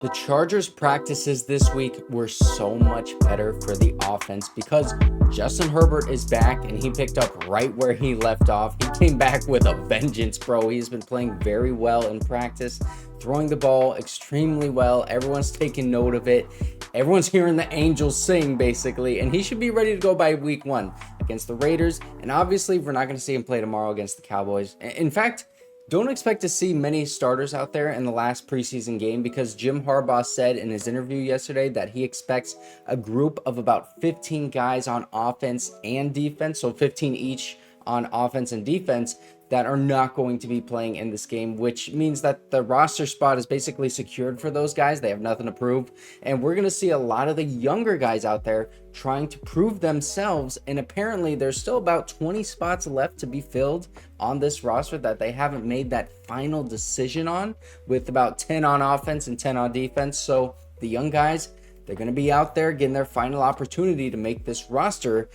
The Chargers' practices this week were so much better for the offense because Justin Herbert is back and he picked up right where he left off. He came back with a vengeance, bro. He's been playing very well in practice, throwing the ball extremely well. Everyone's taking note of it. Everyone's hearing the angels sing, basically, and he should be ready to go by week 1 against the Raiders. And obviously, we're not going to see him play tomorrow against the Cowboys. In fact, don't expect to see many starters out there in the last preseason game because Jim Harbaugh said in his interview yesterday that he expects a group of about 15 guys on offense and defense, so 15 each on offense and defense, that are not going to be playing in this game, which means that the roster spot is basically secured for those guys. They have nothing to prove. And we're going to see a lot of the younger guys out there trying to prove themselves. And apparently there's still about 20 spots left to be filled on this roster that they haven't made that final decision on, with about 10 on offense and 10 on defense. So the young guys, they're going to be out there getting their final opportunity to make this roster.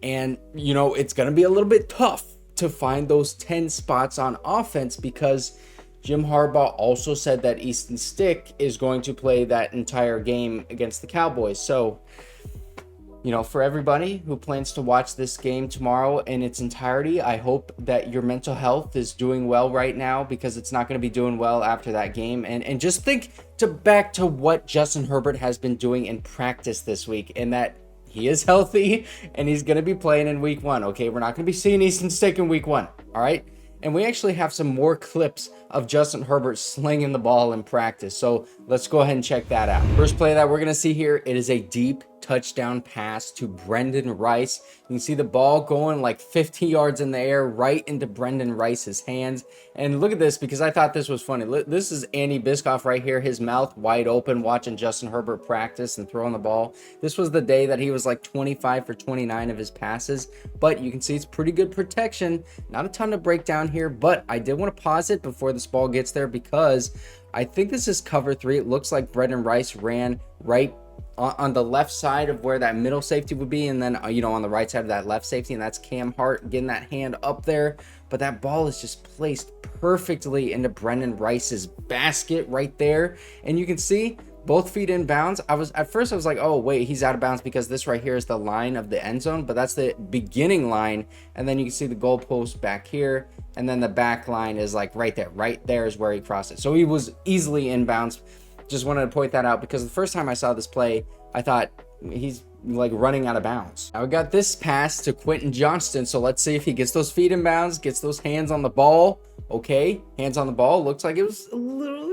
And, you know, it's going to be a little bit tough to find those 10 spots on offense because Jim Harbaugh also said that Easton Stick is going to play that entire game against the Cowboys. So, you know, for everybody who plans to watch this game tomorrow in its entirety, I hope that your mental health is doing well right now, because it's not going to be doing well after that game. And just think back to what Justin Herbert has been doing in practice this week, and that he is healthy and he's going to be playing in week 1. Okay, we're not going to be seeing Easton Stick in week 1. All right. And we actually have some more clips of Justin Herbert slinging the ball in practice. So let's go ahead and check that out. First play that we're going to see here, it is a deep touchdown pass to Brenden Rice. You can see the ball going like 50 yards in the air right into Brenden Rice's hands. And look at this, because I thought this was funny. This is Andy Biscoff right here, his mouth wide open, watching Justin Herbert practice and throwing the ball. This was the day that he was like 25 for 29 of his passes, but you can see it's pretty good protection. Not a ton to break down here, but I did want to pause it before this ball gets there because I think this is cover 3. It looks like Brenden Rice ran right on the left side of where that middle safety would be, and then on the right side of that left safety, and that's Cam Hart getting that hand up there. But that ball is just placed perfectly into Brenden Rice's basket right there, and you can see both feet in bounds. At first I was like, oh wait, he's out of bounds because this right here is the line of the end zone, but that's the beginning line, and then you can see the goalpost back here, and then the back line is like right there is where he crossed it. So he was easily in bounds. Just wanted to point that out because the first time I saw this play, I thought he's like running out of bounds. Now we got this pass to Quentin Johnston, so let's see if he gets those feet in bounds, gets those hands on the ball. Okay, hands on the ball. Looks like it was a little.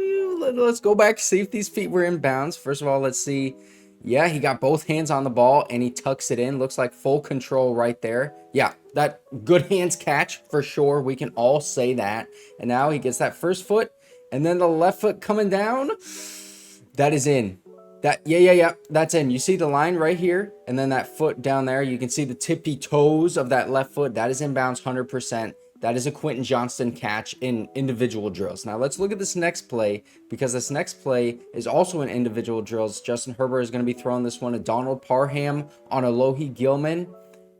Let's go back, see if these feet were in bounds. First of all, let's see. Yeah, he got both hands on the ball and he tucks it in. Looks like full control right there. Yeah, that good hands catch for sure. We can all say that. And now he gets that first foot and then the left foot coming down. That is in. Yeah, that's in. You see the line right here, and then that foot down there. You can see the tippy toes of that left foot. That is in bounds 100%. That is a Quentin Johnston catch in individual drills. Now let's look at this next play, because this next play is also in individual drills. Justin Herbert is going to be throwing this one to Donald Parham on Alohi Gilman.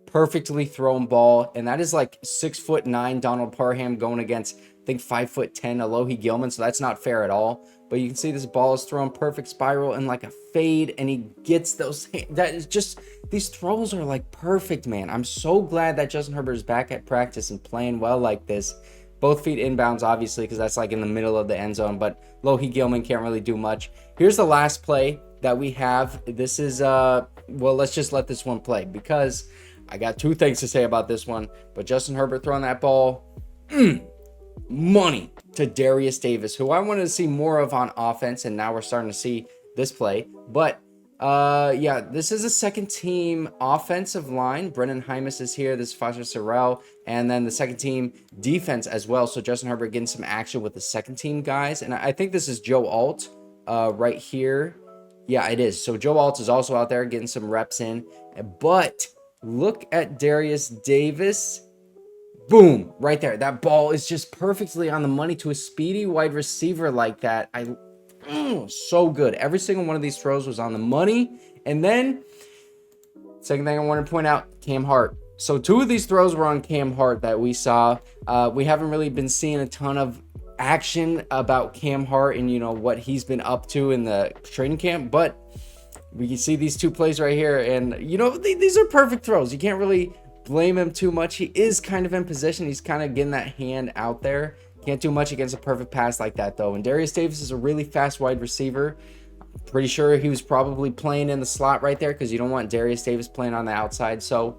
Perfectly thrown ball, and that is like 6'9" Donald Parham going against, I think, 5'10" Alohi Gilman, so that's not fair at all. But you can see this ball is thrown perfect spiral and like a fade, and he gets those. That is just, these throws are like perfect, man. I'm so glad that Justin Herbert is back at practice and playing well like this. Both feet inbounds, obviously, because that's like in the middle of the end zone, but Alohi Gilman can't really do much. Here's the last play that we have. This is, well, let's just let this one play because I got 2 things to say about this one. But Justin Herbert throwing that ball, money to Derius Davis, who I wanted to see more of on offense, and now we're starting to see this play. But yeah, this is a second team offensive line. Brendan Hymas is here. This is Foster Sorrell, and then the second team defense as well. So Justin Herbert getting some action with the second team guys, and I think this is Joe Alt right here. Yeah, it is. So Joe Alt is also out there getting some reps in, but look at Derius Davis. Boom, right there. That ball is just perfectly on the money to a speedy wide receiver like that. So good. Every single one of these throws was on the money. And then, second thing I want to point out, Cam Hart. So 2 of these throws were on Cam Hart that we saw. We haven't really been seeing a ton of action about Cam Hart and, you know, what he's been up to in the training camp, but we can see these two plays right here, and, you know, these are perfect throws. You can't really blame him too much. He is kind of in position. He's kind of getting that hand out there. Can't do much against a perfect pass like that, though. And Darius Davis is a really fast wide receiver. Pretty sure he was probably playing in the slot right there, because you don't want Darius Davis playing on the outside. So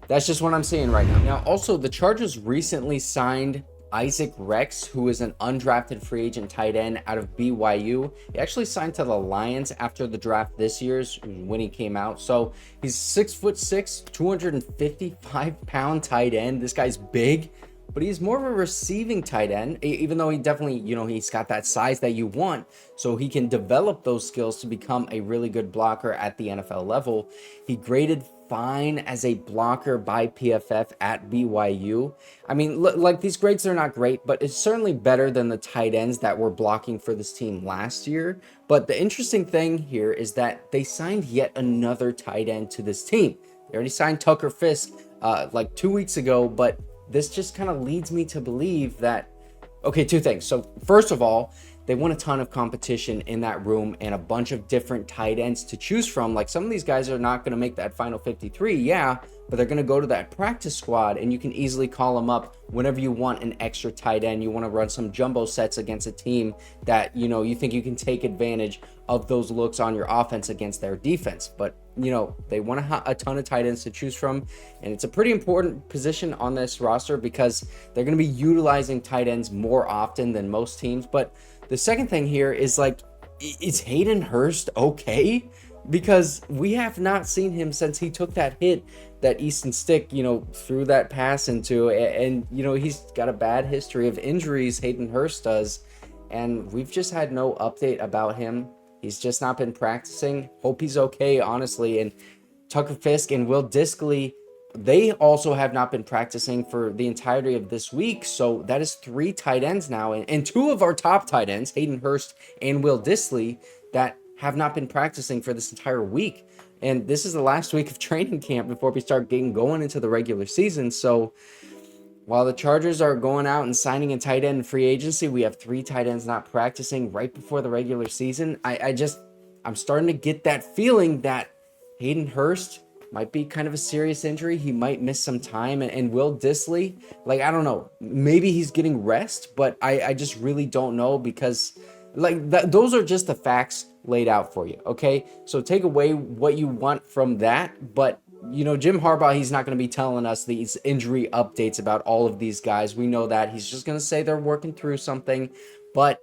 that's just what I'm seeing right now. Now, also, the Chargers recently signed Isaac Rex, who is an undrafted free agent tight end out of BYU. He actually signed to the Lions after the draft this year's when he came out. So he's 6'6", 255-pound tight end. This guy's big, but he's more of a receiving tight end, even though he definitely, you know, he's got that size that you want, so he can develop those skills to become a really good blocker at the NFL level. He graded fine as a blocker by PFF at BYU. I mean, like, these grades are not great, but it's certainly better than the tight ends that were blocking for this team last year. But the interesting thing here is that they signed yet another tight end to this team. They already signed Tucker Fisk like 2 weeks ago, but this just kind of leads me to believe that, okay, two things. So first of all, they want a ton of competition in that room and a bunch of different tight ends to choose from. Like, some of these guys are not going to make that final 53, yeah, but they're going to go to that practice squad, and you can easily call them up whenever you want an extra tight end. You want to run some jumbo sets against a team that, you know, you think you can take advantage of those looks on your offense against their defense. But, you know, they want a ton of tight ends to choose from, and it's a pretty important position on this roster because they're going to be utilizing tight ends more often than most teams. But the second thing here is, like, is Hayden Hurst okay? Because we have not seen him since he took that hit that Easton Stick, you know, threw that pass into, and, you know, he's got a bad history of injuries, Hayden Hurst does, and we've just had no update about him. He's just not been practicing. Hope he's okay, honestly. And Tucker Fisk and Will Dissly, they also have not been practicing for the entirety of this week. So that is 3 tight ends now. And 2 of our top tight ends, Hayden Hurst and Will Dissly, that have not been practicing for this entire week. And this is the last week of training camp before we start getting going into the regular season. So while the Chargers are going out and signing a tight end in free agency, we have 3 tight ends not practicing right before the regular season. I'm starting to get that feeling that Hayden Hurst might be kind of a serious injury. He might miss some time. And Will Dissly, like, I don't know, maybe he's getting rest, but I just really don't know, because, like, those are just the facts laid out for you, okay? So take away what you want from that, but, you know, Jim Harbaugh, he's not going to be telling us these injury updates about all of these guys. We know that. He's just going to say they're working through something, but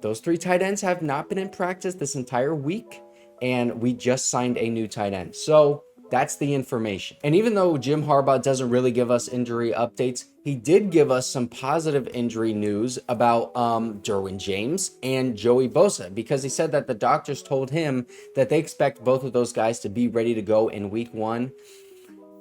those 3 tight ends have not been in practice this entire week, and we just signed a new tight end. So that's the information. And even though Jim Harbaugh doesn't really give us injury updates, he did give us some positive injury news about Derwin James and Joey Bosa, because he said that the doctors told him that they expect both of those guys to be ready to go in week 1.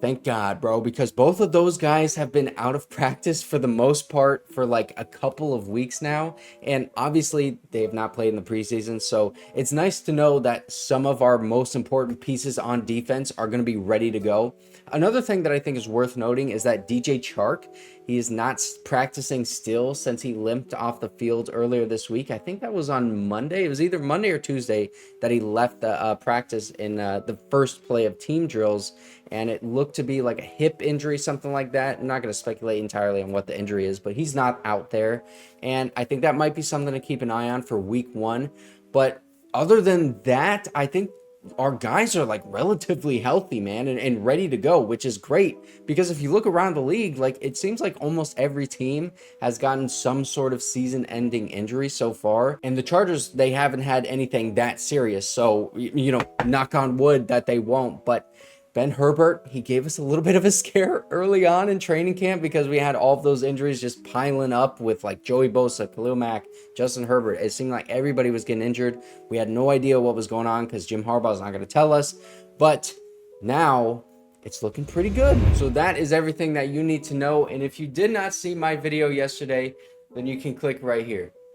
Thank God, bro, because both of those guys have been out of practice for the most part for like a couple of weeks now. And obviously they have not played in the preseason. So it's nice to know that some of our most important pieces on defense are going to be ready to go. Another thing that I think is worth noting is that DJ Chark, he is not practicing still since he limped off the field earlier this week. I think that was on Monday. It was either Monday or Tuesday that he left the practice in the first play of team drills. And it looked to be like a hip injury, something like that. I'm not going to speculate entirely on what the injury is, but he's not out there. And I think that might be something to keep an eye on for week 1. But other than that, I think our guys are like relatively healthy, man, and ready to go, which is great, because if you look around the league, like, it seems like almost every team has gotten some sort of season-ending injury so far, and the Chargers, they haven't had anything that serious. So, you know, knock on wood that they won't. But Ben Herbert, he gave us a little bit of a scare early on in training camp, because we had all of those injuries just piling up with, like, Joey Bosa, Khalil Mack, Justin Herbert. It seemed like everybody was getting injured. We had no idea what was going on because Jim Harbaugh is not going to tell us. But now it's looking pretty good. So that is everything that you need to know. And if you did not see my video yesterday, then you can click right here.